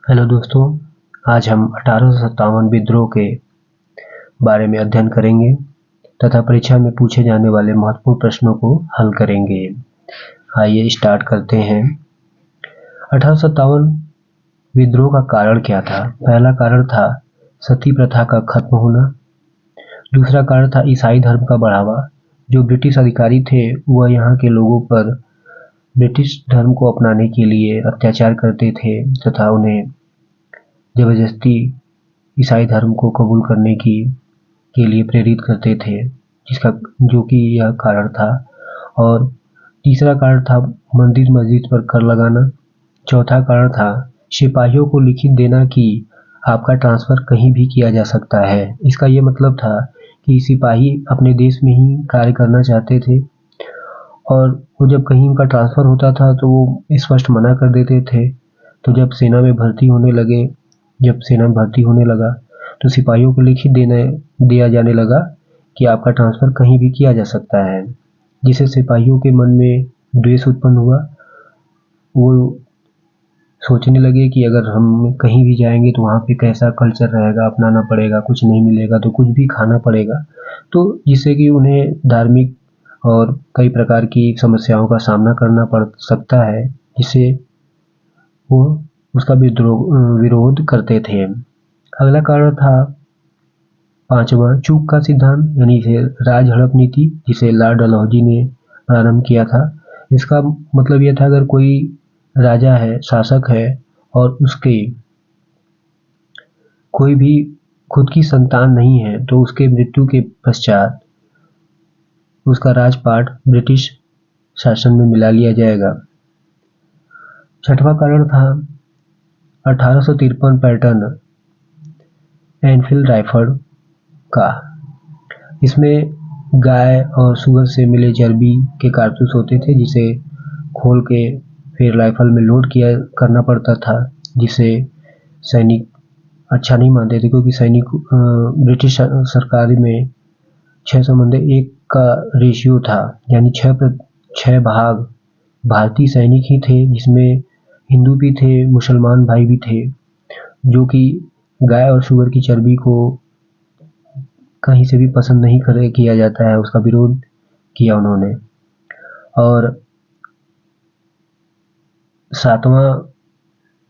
Hello दोस्तों, आज हम 1857 विद्रोह के बारे में अध्ययन करेंगे तथा परीक्षा में पूछे जाने वाले महत्वपूर्ण प्रश्नों को हल करेंगे। आइए स्टार्ट करते हैं। 1857 विद्रोह का कारण क्या था? पहला कारण था सती प्रथा का खत्म होना। दूसरा कारण था ईसाई धर्म का बढ़ावा। जो ब्रिटिश अधिकारी थे वह यहाँ के लोगों पर ब्रिटिश धर्म को अपनाने के लिए अत्याचार करते थे तथा उन्हें जबरदस्ती ईसाई धर्म को कबूल करने के लिए प्रेरित करते थे, जो कि यह कारण था। और तीसरा कारण था मंदिर मस्जिद पर कर लगाना। चौथा कारण था सिपाहियों को लिखित देना कि आपका ट्रांसफर कहीं भी किया जा सकता है। इसका ये मतलब था कि सिपाही अपने देश में ही कार्य करना चाहते थे और वो जब कहीं उनका ट्रांसफर होता था तो वो स्पष्ट मना कर देते थे। तो जब सेना में भर्ती होने लगा तो सिपाहियों को लिखित दिया जाने लगा कि आपका ट्रांसफर कहीं भी किया जा सकता है, जिससे सिपाहियों के मन में द्वेष उत्पन्न हुआ। वो सोचने लगे कि अगर हम कहीं भी जाएंगे तो वहाँ पे कैसा कल्चर रहेगा, अपनाना पड़ेगा, कुछ नहीं मिलेगा तो कुछ भी खाना पड़ेगा, तो जिससे कि उन्हें धार्मिक और कई प्रकार की समस्याओं का सामना करना पड़ सकता है, जिससे वो उसका विरोध करते थे। अगला कारण था पांचवा, चूक का सिद्धांत, यानी राज हड़प नीति, जिसे लॉर्ड डलहौजी ने प्रारंभ किया था। इसका मतलब यह था अगर कोई राजा है, शासक है और उसके कोई भी खुद की संतान नहीं है तो उसके मृत्यु के पश्चात उसका राजपाट ब्रिटिश शासन में मिला लिया जाएगा। छठवां कारण था 1853 पैटर्न एनफील्ड राइफल का। इसमें गाय और सुअर से मिले चर्बी के कारतूस होते थे, जिसे खोल के फिर राइफल में लोड करना पड़ता था, जिसे सैनिक अच्छा नहीं मानते थे, क्योंकि ब्रिटिश सरकार में 6:1 का रेशियो था, यानी 6 भाग भारतीय सैनिक ही थे, जिसमें हिंदू भी थे, मुसलमान भाई भी थे, जो कि गाय और सुअर की चर्बी को कहीं से भी पसंद नहीं किया जाता है। उसका विरोध किया उन्होंने। और सातवां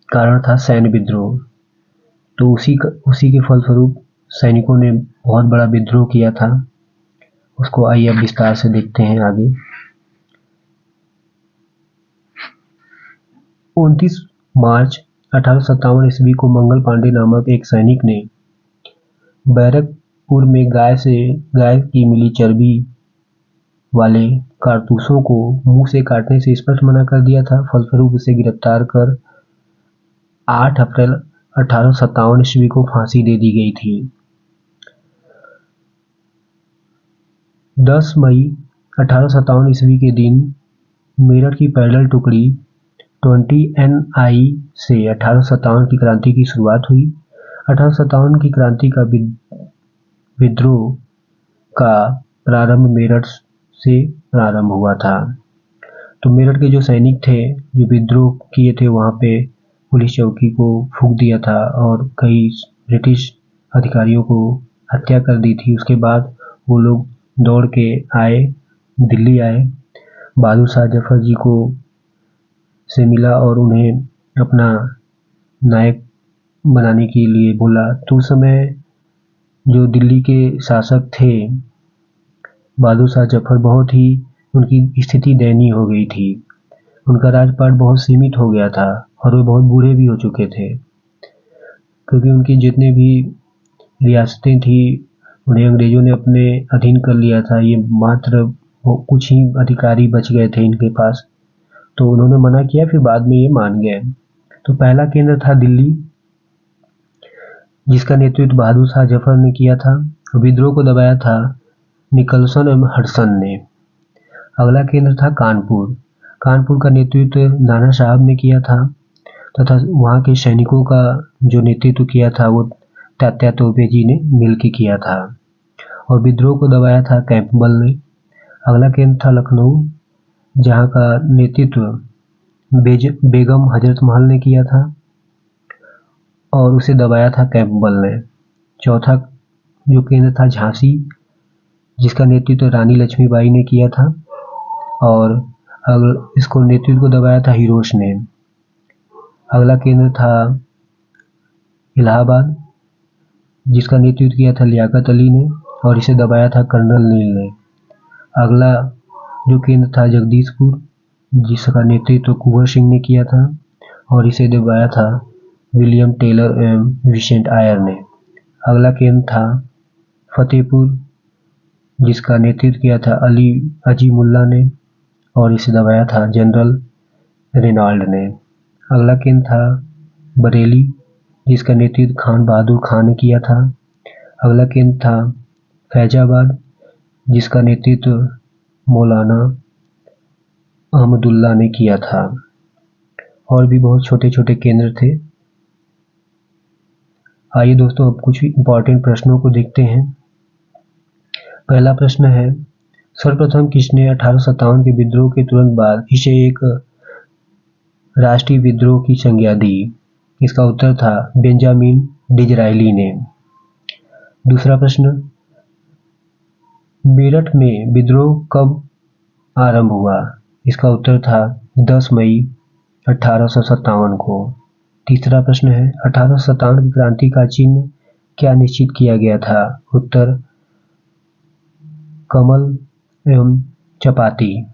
कारण था सैन्य विद्रोह। तो उसी के फलस्वरूप सैनिकों ने बहुत बड़ा विद्रोह किया था। उसको आइए अब विस्तार से देखते हैं आगे। 29 मार्च 1857 ईस्वी को मंगल पांडे नामक एक सैनिक ने बैरकपुर में गाय की मिली चर्बी वाले कारतूसों को मुंह से काटने से स्पष्ट मना कर दिया था। फलस्वरूप उसे गिरफ्तार कर 8 अप्रैल 1857 ईस्वी को फांसी दे दी गई थी। 10 मई 1857 ईस्वी के दिन मेरठ की पैदल टुकड़ी 20 NI से 1857 की क्रांति की शुरुआत हुई। 1857 की क्रांति का विद्रोह का प्रारंभ मेरठ से प्रारंभ हुआ था। तो मेरठ के जो सैनिक थे जो विद्रोह किए थे, वहाँ पे पुलिस चौकी को फूंक दिया था और कई ब्रिटिश अधिकारियों को हत्या कर दी थी। उसके बाद वो लोग दौड़ के दिल्ली आए, बहादुर शाह जफर जी को से मिला और उन्हें अपना नायक बनाने के लिए बोला। तो उस समय जो दिल्ली के शासक थे बहादुर शाह जफर, बहुत ही उनकी स्थिति दयनीय हो गई थी। उनका राजपाट बहुत सीमित हो गया था और वे बहुत बूढ़े भी हो चुके थे, क्योंकि उनकी जितने भी रियासतें थी उन्हें अंग्रेजों ने अपने अधीन कर लिया था। ये मात्र कुछ ही अधिकारी बच गए थे इनके पास, तो उन्होंने मना किया, फिर बाद में ये मान गए। तो पहला केंद्र था दिल्ली, जिसका नेतृत्व बहादुर शाह जफर ने किया था। विद्रोह को दबाया था निकलसन एवं हडसन ने। अगला केंद्र था कानपुर। कानपुर का नेतृत्व नाना साहब ने किया था तथा वहाँ के सैनिकों का जो नेतृत्व किया था वो तात्या तोपे जी ने मिलकर किया था। और विद्रोह को दबाया था कैंपबेल ने। अगला केंद्र था लखनऊ, जहाँ का नेतृत्व बेगम हजरत महल ने किया था। और उसे दबाया था कैंपबेल ने। चौथा जो केंद्र था झांसी, जिसका नेतृत्व रानी लक्ष्मीबाई ने किया था, और इसको नेतृत्व को दबाया था हिरोश ने। अगला केंद्र था इलाहाबाद, जिसका नेतृत्व किया था लियाकत अली ने, और इसे दबाया था कर्नल नील ने। अगला जो केंद्र था जगदीशपुर, जिसका नेतृत्व कुंवर सिंह ने किया था, और इसे दबाया था विलियम टेलर एवं विसेंट आयर ने। अगला केंद्र था फतेहपुर, जिसका नेतृत्व किया था अली अजीमुल्ला ने, और इसे दबाया था जनरल रेनॉल्ड ने। अगला केंद्र था बरेली, जिसका नेतृत्व खान बहादुर खान ने किया था। अगला केंद्र था फैजाबाद, जिसका नेतृत्व मौलाना अहमदुल्ला ने किया था। और भी बहुत छोटे छोटे केंद्र थे। आइए दोस्तों, अब कुछ इंपॉर्टेंट प्रश्नों को देखते हैं। पहला प्रश्न है, सर्वप्रथम किसने 1857 के विद्रोह के तुरंत बाद इसे एक राष्ट्रीय विद्रोह की संज्ञा दी? इसका उत्तर था बेंजामिन डिज़रायली ने। दूसरा प्रश्न, मेरठ में विद्रोह कब आरंभ हुआ? इसका उत्तर था 10 मई 1857 को। तीसरा प्रश्न है, 1857 की क्रांति का चिन्ह क्या निश्चित किया गया था? उत्तर कमल एवं चपाती।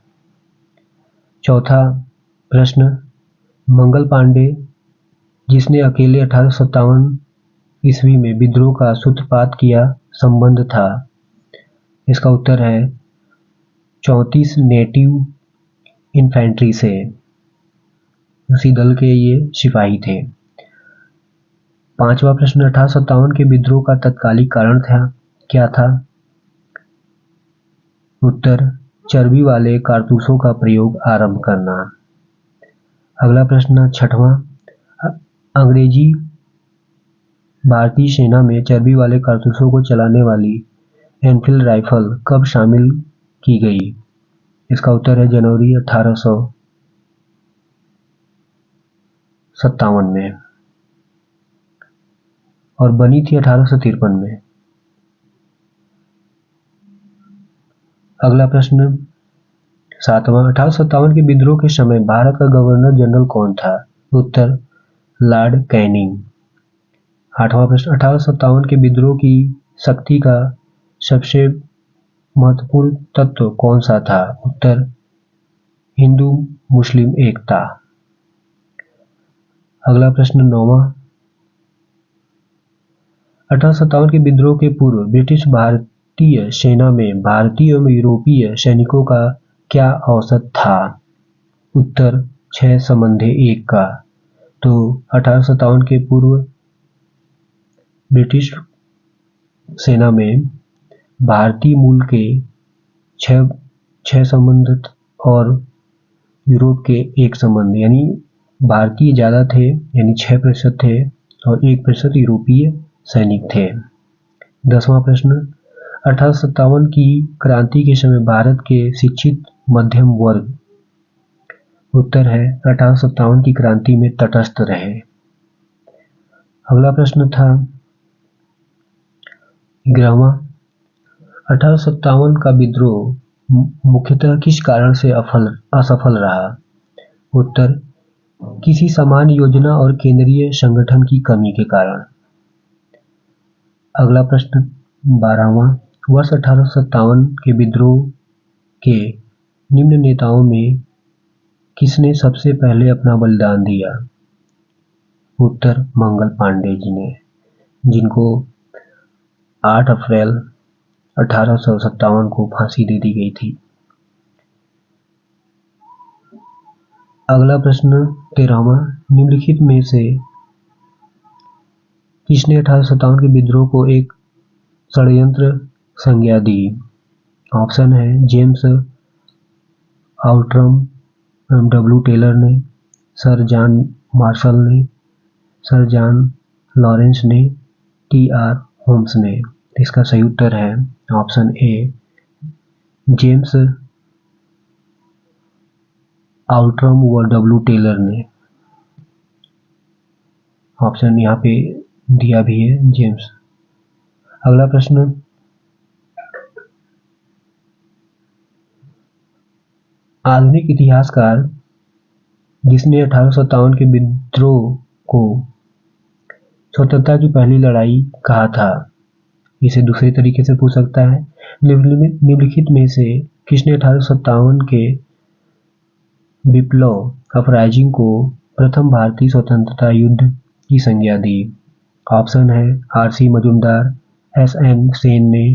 चौथा प्रश्न, मंगल पांडे, जिसने अकेले 1857 ईस्वी में विद्रोह का सूत्रपात किया, संबंध था? इसका उत्तर है 34 नेटिव इन्फेंट्री से। उसी दल के ये सिपाही थे। पांचवा प्रश्न, 1857 के विद्रोह का तत्कालिक कारण क्या था? उत्तर चर्बी वाले कारतूसों का प्रयोग आरंभ करना। अगला प्रश्न छठवां, अंग्रेजी भारतीय सेना में चर्बी वाले कारतूसों को चलाने वाली एनफील्ड राइफल कब शामिल की गई? इसका उत्तर है जनवरी 1857 में, और बनी थी 1853 में। अगला प्रश्न सातवां, 1857 के विद्रोह के समय भारत का गवर्नर जनरल कौन था? उत्तर लॉर्ड कैनिंग। आठवां प्रश्न, 1857 के विद्रोह की शक्ति का सबसे महत्वपूर्ण तत्व कौन सा था? उत्तर हिंदू मुस्लिम एकता। अगला प्रश्न नौवां, 1857 के विद्रोह के पूर्व ब्रिटिश भारतीय सेना में भारतीय एवं यूरोपीय सैनिकों का क्या औसत था? उत्तर 6:1 का। तो 1857 के पूर्व ब्रिटिश सेना में भारतीय मूल के 6 संबंधित और यूरोप के 1 संबंध, यानी भारतीय ज़्यादा थे, यानी 6% थे, और 1% यूरोपीय सैनिक थे। 10वां प्रश्न, 1857 की क्रांति के समय भारत के शिक्षित मध्यम वर्ग, उत्तर है 1857 की क्रांति में तटस्थ रहे। अगला प्रश्न था 11वां, 1857 का विद्रोह मुख्यतः किस कारण से असफल रहा? उत्तर किसी समान योजना और केंद्रीय संगठन की कमी के कारण। अगला प्रश्न 12वां, वर्ष 1857 के विद्रोह के निम्न नेताओं में किसने सबसे पहले अपना बलिदान दिया? उत्तर मंगल पांडे जी ने, जिनको 8 अप्रैल 1857 को फांसी दे दी गई थी। अगला प्रश्न 13वां, निम्नलिखित में से किसने 1857 के विद्रोह को एक षड्यंत्र संज्ञा दी? ऑप्शन है जेम्स आउट्रम, डब्ल्यू टेलर ने, सर जॉन मार्शल ने, सर जॉन लॉरेंस ने, टी.आर. होम्स ने। इसका सही उत्तर है ऑप्शन ए, जेम्स आउट्रम व डब्ल्यू टेलर ने। ऑप्शन यहाँ पे दिया भी है जेम्स। अगला प्रश्न, आधुनिक इतिहासकार जिसने 1857 के विद्रोह को स्वतंत्रता की पहली लड़ाई कहा था, इसे दूसरे तरीके से पूछ सकता है। निम्नलिखित में से किसने 1857 के विप्लव अपराइजिंग को प्रथम भारतीय स्वतंत्रता युद्ध की संज्ञा दी? ऑप्शन है आर.सी. मजूमदार, एस.एन. सेन ने,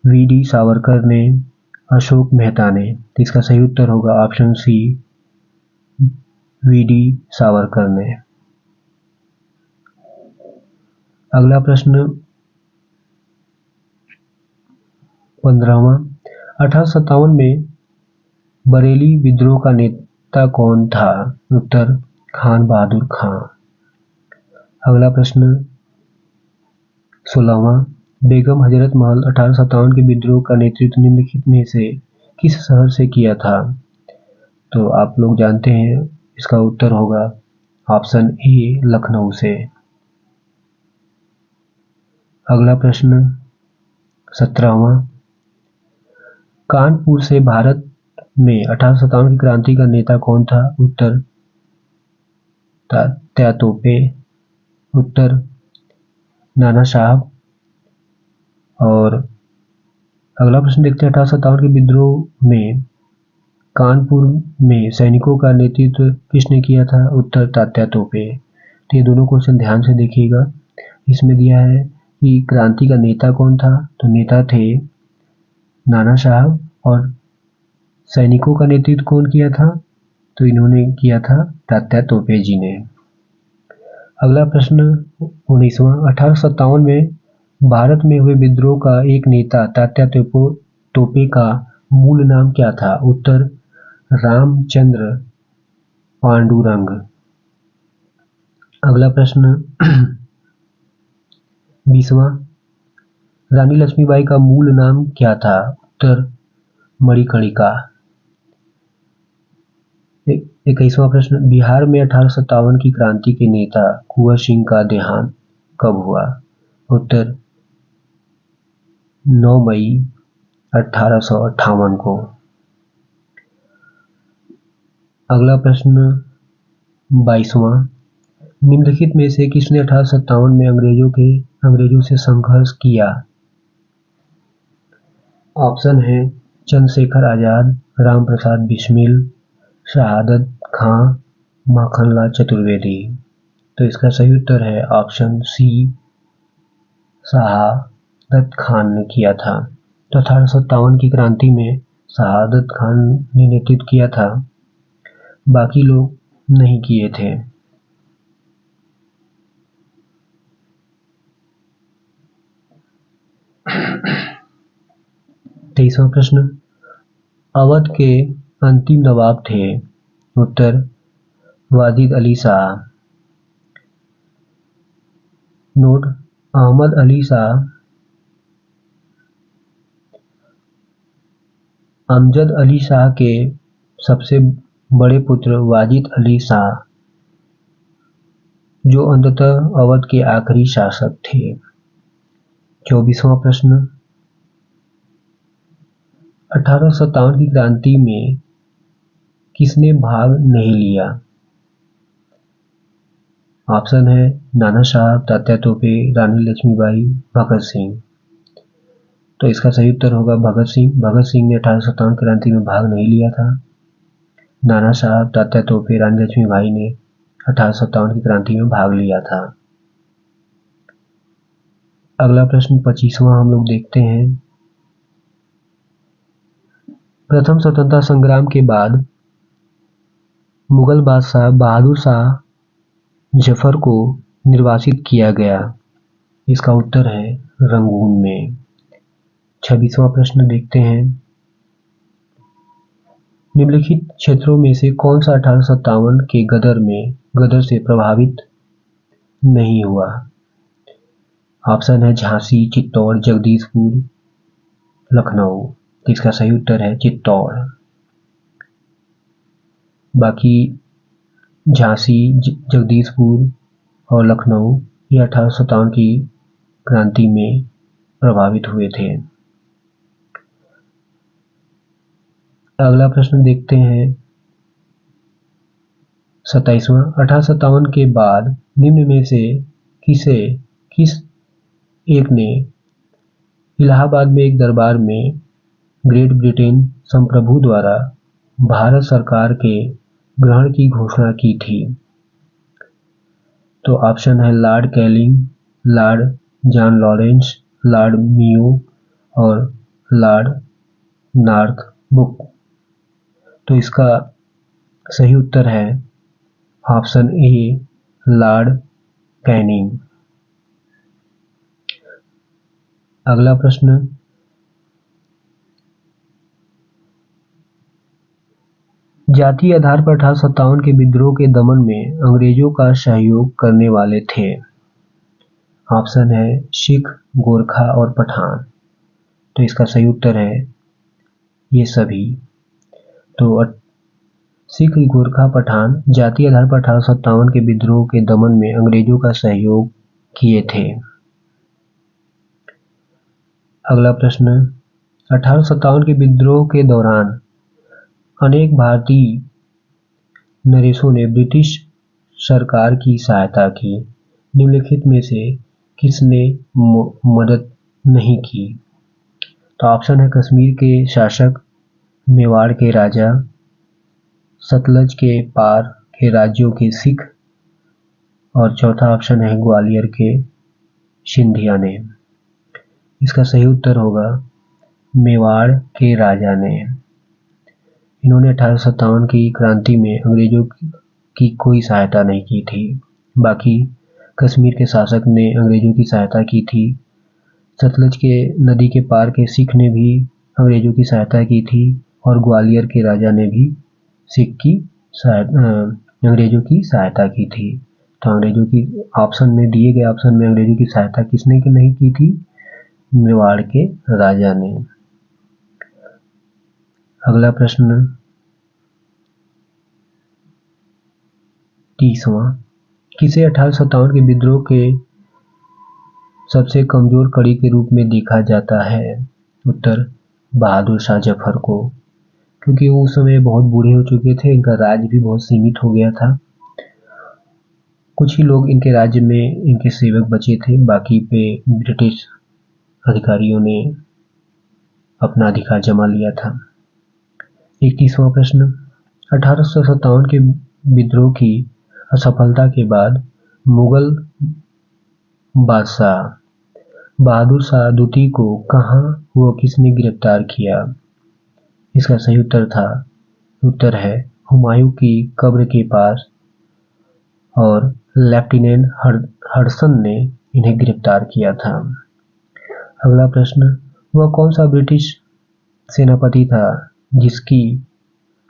वी.डी. सावरकर ने, अशोक मेहता ने। तो इसका सही उत्तर होगा ऑप्शन सी, वी.डी. सावरकर ने। अगला प्रश्न 15वां, 1857 में बरेली विद्रोह का नेता कौन था? उत्तर खान बहादुर खां। अगला प्रश्न 16वां, बेगम हजरत महल 1857 के विद्रोह का नेतृत्व निम्नलिखित में से किस शहर से किया था? तो आप लोग जानते हैं, इसका उत्तर होगा ऑप्शन ए, लखनऊ से। अगला प्रश्न 17वां, कानपुर से भारत में 1857 की क्रांति का नेता कौन था? उत्तर तात्या तोपे, उत्तर नाना साहब। और अगला प्रश्न देखते हैं, 1857 के विद्रोह में कानपुर में सैनिकों का नेतृत्व किसने किया था? उत्तर तात्या तोपे। तो ये दोनों क्वेश्चन ध्यान से देखिएगा। इसमें दिया है कि क्रांति का नेता कौन था, तो नेता थे नाना साहब। और सैनिकों का नेतृत्व कौन किया था? तो इन्होंने किया था तात्या तोपे जी ने। अगला प्रश्न 19वां, 1857 में भारत में हुए विद्रोह का एक नेता तात्या तोपे का मूल नाम क्या था? उत्तर रामचंद्र पांडुरंग। अगला प्रश्न 20वां, रानी लक्ष्मीबाई का मूल नाम क्या था? उत्तर मणिकर्णिका। 21वां प्रश्न, बिहार में 1857 की क्रांति के नेता कुंवर सिंह का देहांत कब हुआ? उत्तर 9 मई 1858 को। अगला प्रश्न 22वां, निम्नलिखित में से किसने 1857 में अंग्रेजों से संघर्ष किया? ऑप्शन है चंद्रशेखर आजाद, राम प्रसाद बिस्मिल, शहादत खां, माखनलाल चतुर्वेदी। तो इसका सही उत्तर है ऑप्शन सी, शहादत खान ने किया था। तो 1857 की क्रांति में शहादत खान ने नेतृत्व किया था, बाकी लोग नहीं किए थे। तेईसवां प्रश्न, अवध के अंतिम नवाब थे? उत्तर वाजिद अली शाह। नोट, अहमद अली शाह, अमजद अली शाह के सबसे बड़े पुत्र वाजिद अली शाह, जो अंततः अवध के आखिरी शासक थे। 24वां प्रश्न, 1857 की क्रांति में किसने भाग नहीं लिया? ऑप्शन है नाना साहब, तात्या तोपे, रानी लक्ष्मीबाई, भगत सिंह। तो इसका सही उत्तर होगा भगत सिंह। भगत सिंह ने 1857 क्रांति में भाग नहीं लिया था। नाना साहब, तात्या तोपे, रानी लक्ष्मीबाई ने 1857 की क्रांति में भाग लिया था। अगला प्रश्न 25वां हम लोग देखते हैं। प्रथम स्वतंत्रता संग्राम के बाद मुगल बादशाह बहादुर शाह जफर को निर्वासित किया गया। इसका उत्तर है रंगून में। 26वां प्रश्न देखते हैं। निम्नलिखित क्षेत्रों में से कौन सा 1857 के गदर से प्रभावित नहीं हुआ? ऑप्शन है झांसी, चित्तौड़, जगदीशपुर, लखनऊ। इसका सही उत्तर है चित्तौड़। बाकी झांसी, जगदीशपुर और लखनऊ ये 1857 की क्रांति में प्रभावित हुए थे। अगला प्रश्न देखते हैं 27वां। 1857 के बाद निम्न में से किस एक ने इलाहाबाद में एक दरबार में ग्रेट ब्रिटेन संप्रभु द्वारा भारत सरकार के ग्रहण की घोषणा की थी? तो ऑप्शन है Lord Canning, Lord John Lawrence, Lord Mayo और लॉर्ड नॉर्थब्रुक। तो इसका सही उत्तर है ऑप्शन ए, लॉर्ड कैनिंग। अगला प्रश्न जातीय आधार पर 1857 के विद्रोह के दमन में अंग्रेजों का सहयोग करने वाले थे? ऑप्शन है सिख, गोरखा और पठान। तो इसका सही उत्तर है ये सभी। तो सिख, गोरखा, पठान जातीय आधार पर 1857 के विद्रोह के दमन में अंग्रेजों का सहयोग किए थे। अगला प्रश्न 1857 के विद्रोह के दौरान अनेक भारतीय नरेशों ने ब्रिटिश सरकार की सहायता की। निम्नलिखित में से किसने मदद नहीं की? तो ऑप्शन है कश्मीर के शासक, मेवाड़ के राजा, सतलज के पार के राज्यों के सिख और चौथा ऑप्शन है ग्वालियर के सिंधिया ने। इसका सही उत्तर होगा मेवाड़ के राजा ने। इन्होंने 1857 की क्रांति में अंग्रेजों की कोई सहायता नहीं की थी। बाकी कश्मीर के शासक ने अंग्रेजों की सहायता की थी। सतलज के नदी के पार के सिख ने भी अंग्रेजों की सहायता की थी और ग्वालियर के राजा ने भी अंग्रेजों की सहायता की थी। तो अंग्रेजों की ऑप्शन में दिए गए ऑप्शन में अंग्रेजों की सहायता किसने की नहीं की थी? मेवाड़ के राजा ने। अगला प्रश्न 30वां। किसे 1857 के विद्रोह के सबसे कमजोर कड़ी के रूप में देखा जाता है? उत्तर बहादुर शाह जफर को, क्योंकि वो उस समय बहुत बूढ़े हो चुके थे, इनका राज्य भी बहुत सीमित हो गया था। कुछ ही लोग इनके राज्य में इनके सेवक बचे थे, बाकी पे ब्रिटिश अधिकारियों ने अपना अधिकार जमा लिया था। 31वां प्रश्न 1857 के विद्रोह की असफलता के बाद मुगल बादशाह बहादुर शाह द्वितीय को कहाँ व किसने गिरफ्तार किया? इसका सही उत्तर है हुमायूं की कब्र के पास और लेफ्टिनेंट हडसन ने इन्हें गिरफ्तार किया था। अगला प्रश्न वह कौन सा ब्रिटिश सेनापति था जिसकी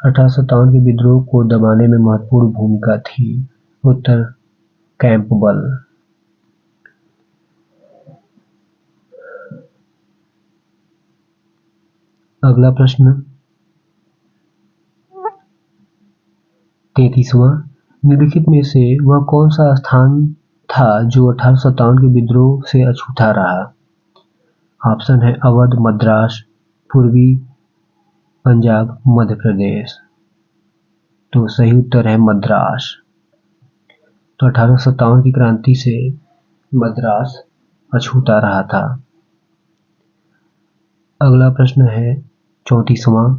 1857 के विद्रोह को दबाने में महत्वपूर्ण भूमिका थी? उत्तर कैंपबेल। अगला प्रश्न 33वां। निम्नलिखित में से वह कौन सा स्थान था जो 1857 के विद्रोह से अछूता रहा? ऑप्शन है अवध, मद्रास, पूर्वी पंजाब, मध्य प्रदेश। तो सही उत्तर है मद्रास। तो 1857 की क्रांति से मद्रास अछूता रहा था। अगला प्रश्न है 34वां।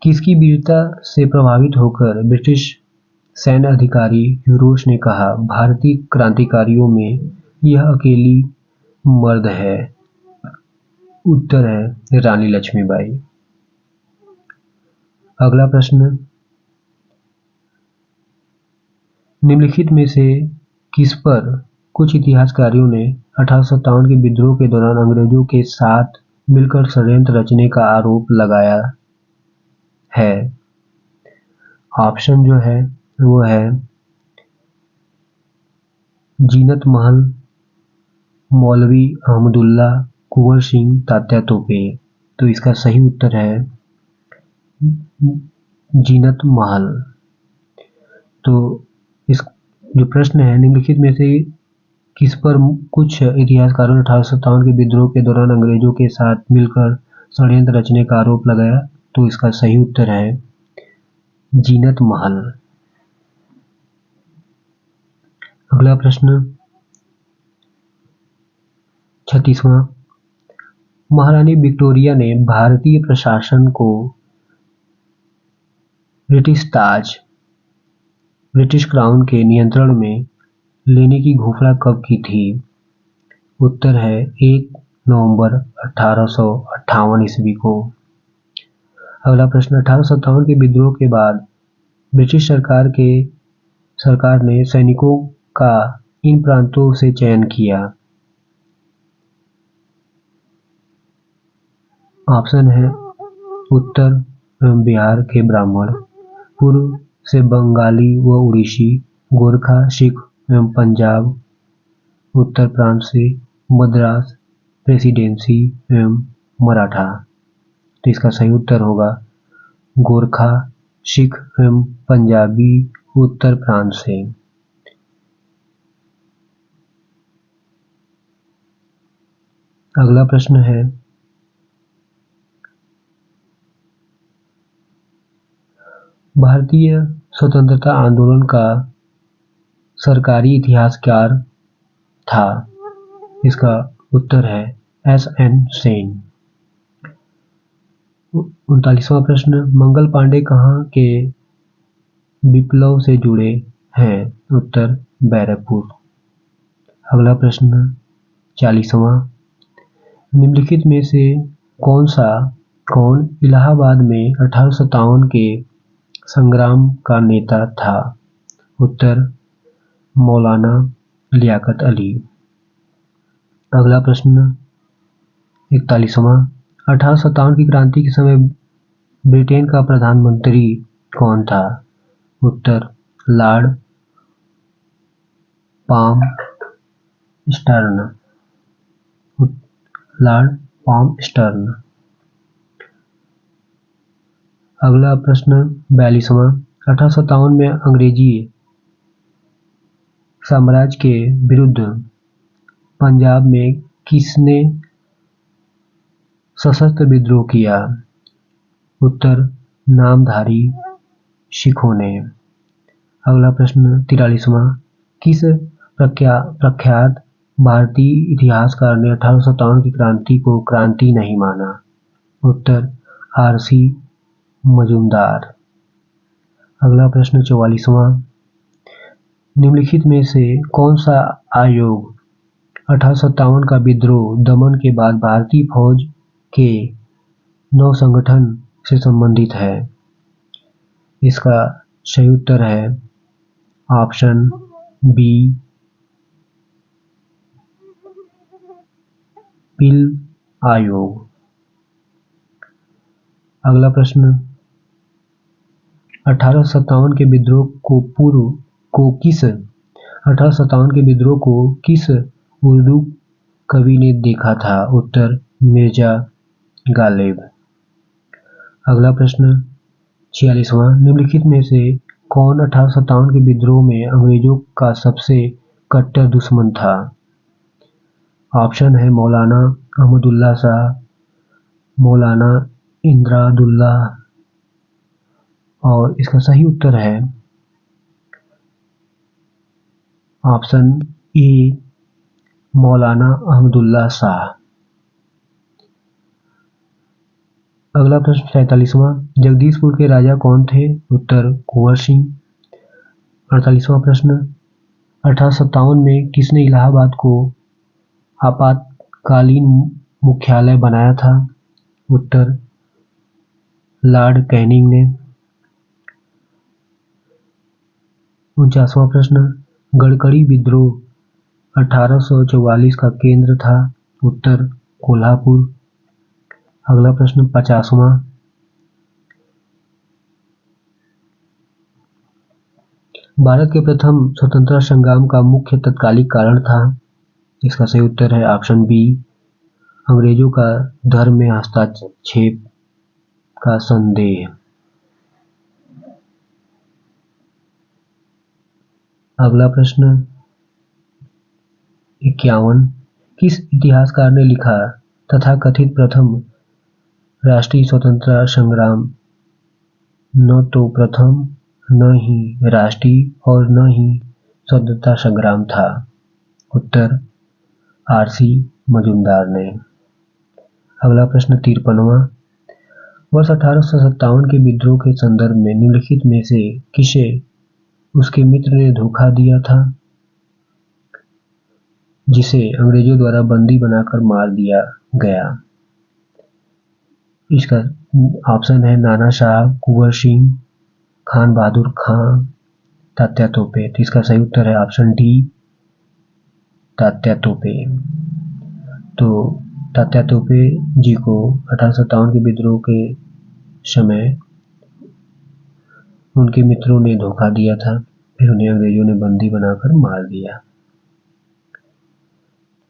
किसकी वीरता से प्रभावित होकर ब्रिटिश सैन्य अधिकारी यूरोस ने कहा भारतीय क्रांतिकारियों में यह अकेली मर्द है? उत्तर है रानी लक्ष्मीबाई। अगला प्रश्न निम्नलिखित में से किस पर कुछ इतिहासकारों ने 1857 के विद्रोह के दौरान अंग्रेजों के साथ मिलकर षड्यंत्र रचने का आरोप लगाया है? ऑप्शन जो है वो है जीनत महल, मौलवी अहमदुल्ला, कुंवर सिंह, तात्या तोपे। तो इसका सही उत्तर है जीनत महल। तो इस जो प्रश्न है, निम्नलिखित में से किस पर कुछ इतिहासकारों ने 1857 के विद्रोह के दौरान अंग्रेजों के साथ मिलकर षड्यंत्र रचने का आरोप लगाया? तो इसका सही उत्तर है जीनत महल। अगला प्रश्न 36वां, महारानी विक्टोरिया ने भारतीय प्रशासन को ब्रिटिश क्राउन के नियंत्रण में लेने की घोषणा कब की थी? उत्तर है 1 नवंबर 1858 ईस्वी को। अगला प्रश्न 1857 के विद्रोह के बाद ब्रिटिश सरकार ने सैनिकों का इन प्रांतों से चयन किया? ऑप्शन है उत्तर एवं बिहार के ब्राह्मण, पूर्व से बंगाली व उड़ीसी, गोरखा, सिख एवं पंजाब, उत्तर प्रांत से मद्रास प्रेसिडेंसी एवं मराठा। तो इसका सही उत्तर होगा गोरखा, सिख एवं पंजाबी, उत्तर प्रांत से। अगला प्रश्न है भारतीय स्वतंत्रता आंदोलन का सरकारी इतिहासकार था? इसका उत्तर है एस.एन. सेन। 39वां प्रश्न, मंगल पांडे कहाँ के विप्लव से जुड़े हैं? उत्तर बैरकपुर। अगला प्रश्न 40वां, निम्नलिखित में से कौन इलाहाबाद में 1857 के संग्राम का नेता था? उत्तर मौलाना लियाकत अली। अगला प्रश्न 41वां, 1857 की क्रांति के समय ब्रिटेन का प्रधानमंत्री कौन था? उत्तर लॉर्ड पाम-स्टर्न। अगला प्रश्न 42वां, 1857 में अंग्रेजी साम्राज्य के विरुद्ध पंजाब में किसने सशस्त्र विद्रोह किया? उत्तर नामधारी सिखों ने। अगला प्रश्न 43वां, किस प्रख्यात भारतीय इतिहासकार ने 1857 की क्रांति को क्रांति नहीं माना? उत्तर आर.सी. मजूमदार। अगला प्रश्न 44वां, निम्नलिखित में से कौन सा आयोग 1857 का विद्रोह दमन के बाद भारतीय फौज के नवसंगठन से संबंधित है? इसका सही उत्तर है ऑप्शन बी पिल आयोग। अगला प्रश्न 1857 के विद्रोह को किस उर्दू कवि ने देखा था? उत्तर मिर्जा गालिब। अगला प्रश्न 46वां, निम्नलिखित में से कौन 1857 के विद्रोह में अंग्रेजों का सबसे कट्टर दुश्मन था? ऑप्शन है मौलाना अहमदुल्ला शाह, मौलाना इंदरादुल्ला, और इसका सही उत्तर है ऑप्शन ए मौलाना अहमदुल्ला शाह। अगला प्रश्न 47वां, जगदीशपुर के राजा कौन थे? उत्तर कुंवर सिंह। 48वां प्रश्न, 1857 में किसने इलाहाबाद को आपातकालीन मुख्यालय बनाया था? उत्तर लॉर्ड कैनिंग ने। 49वां प्रश्न, गड़कड़ी विद्रोह 1844 का केंद्र था? उत्तर कोल्हापुर। अगला प्रश्न 50वां, भारत के प्रथम स्वतंत्रता संग्राम का मुख्य तत्कालिक कारण था? इसका सही उत्तर है ऑप्शन बी अंग्रेजों का धर्म में हस्तक्षेप का संदेह। अगला प्रश्न 51, किस इतिहासकार ने लिखा तथाकथित प्रथम राष्ट्रीय स्वतंत्रता संग्राम न तो प्रथम, न ही राष्ट्रीय और न ही स्वतंत्रता संग्राम था? उत्तर आर.सी. मजूमदार ने। अगला प्रश्न 53वां, वर्ष 1857 के विद्रोह के संदर्भ में निम्नलिखित में से किसे उसके मित्र ने धोखा दिया था, जिसे अंग्रेजों द्वारा बंदी बनाकर मार दिया गया? इसका ऑप्शन है नाना साहब, कुंवर सिंह, खान बहादुर खां, तात्या तोपे। तो इसका सही उत्तर है ऑप्शन डी, तात्या तोपे। तो तात्या तोपे जी को 1857 के विद्रोह के समय उनके मित्रों ने धोखा दिया था, फिर उन्हें अंग्रेजों ने बंदी बनाकर मार दिया।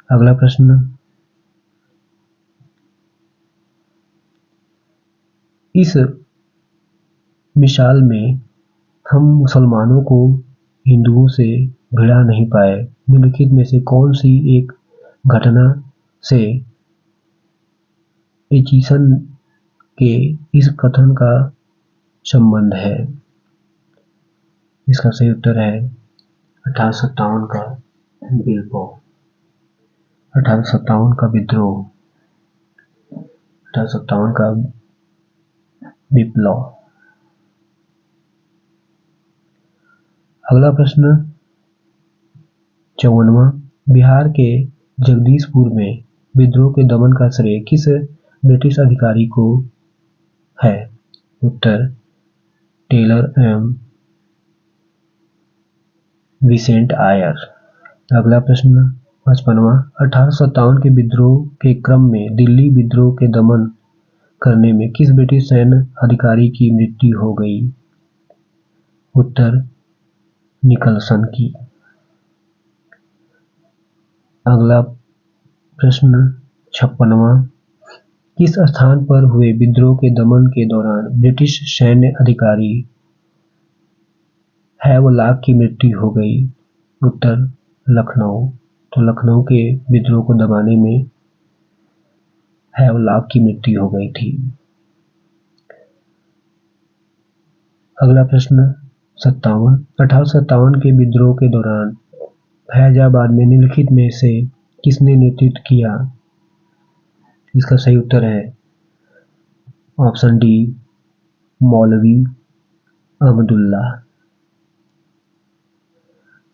अगला प्रश्न, इस मिसाल में हम मुसलमानों को हिंदुओं से भिड़ा नहीं पाए, निम्नलिखित में से कौन सी एक घटना से एचिसन के इस कथन का संबंध है? इसका सही उत्तर है 1857 का विद्रोह, 1857 का विद्रोह, 1857 का विप्लव। अगला प्रश्न 54वां, बिहार के जगदीशपुर में विद्रोह के दमन का श्रेय किस ब्रिटिश अधिकारी को है? उत्तर टेलर एवं विसेंट आयर। अगला प्रश्न 55वां, 1857 के विद्रोह के क्रम में दिल्ली विद्रोह के दमन करने में किस ब्रिटिश सैन्य अधिकारी की मृत्यु हो गई? उत्तर निकलसन की। अगला प्रश्न 56वां, किस स्थान पर हुए विद्रोह के दमन के दौरान ब्रिटिश सैन्य अधिकारी हैवलॉक की मृत्यु हो गई? उत्तर लखनऊ। तो लखनऊ के विद्रोह को दबाने में हैवलॉक की मृत्यु हो गई थी। अगला प्रश्न 57, 1857 के विद्रोह के दौरान फैजाबाद में निम्नलिखित में से किसने नेतृत्व किया? इसका सही उत्तर है ऑप्शन डी, मौलवी अहमदुल्ला।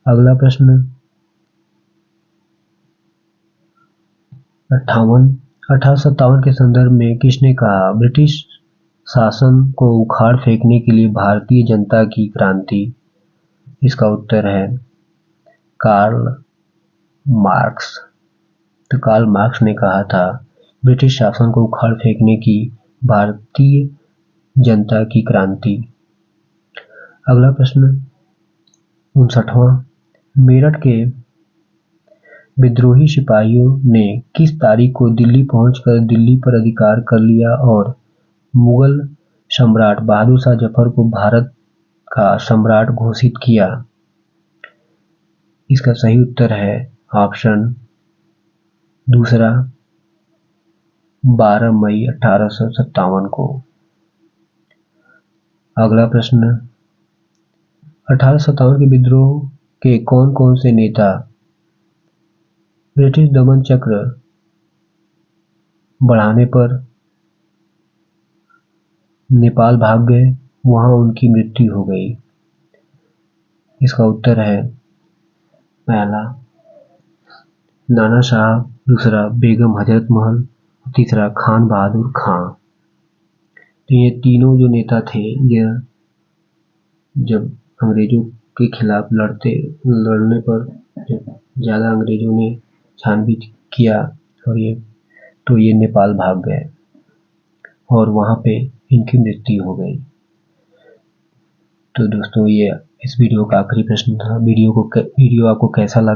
अगला प्रश्न 58, 1857 के संदर्भ में किसने कहा ब्रिटिश शासन को उखाड़ फेंकने के लिए भारतीय जनता की क्रांति? इसका उत्तर है कार्ल मार्क्स। तो कार्ल मार्क्स ने कहा था ब्रिटिश शासन को उखाड़ फेंकने की भारतीय जनता की क्रांति। अगला प्रश्न 59वां, मेरठ के विद्रोही सिपाहियों ने किस तारीख को दिल्ली पहुंचकर दिल्ली पर अधिकार कर लिया और मुगल सम्राट बहादुर शाह जफर को भारत का सम्राट घोषित किया? इसका सही उत्तर है ऑप्शन दूसरा, 12 मई 1857 को। अगला प्रश्न 1857 के विद्रोह के कौन कौन से नेता ब्रिटिश दमन चक्र बढ़ाने पर नेपाल भाग गए, वहां उनकी मृत्यु हो गई? इसका उत्तर है पहला नाना साहब, दूसरा बेगम हजरत महल, तीसरा खान बहादुर खां। तो ये तीनों जो नेता थे, यह जब अंग्रेजों के खिलाफ लड़ने पर ज़्यादा अंग्रेजों ने छानबीन किया और ये नेपाल भाग गए और वहाँ पे इनकी मृत्यु हो गई। तो दोस्तों, ये इस वीडियो का आखिरी प्रश्न था। वीडियो आपको कैसा लगा?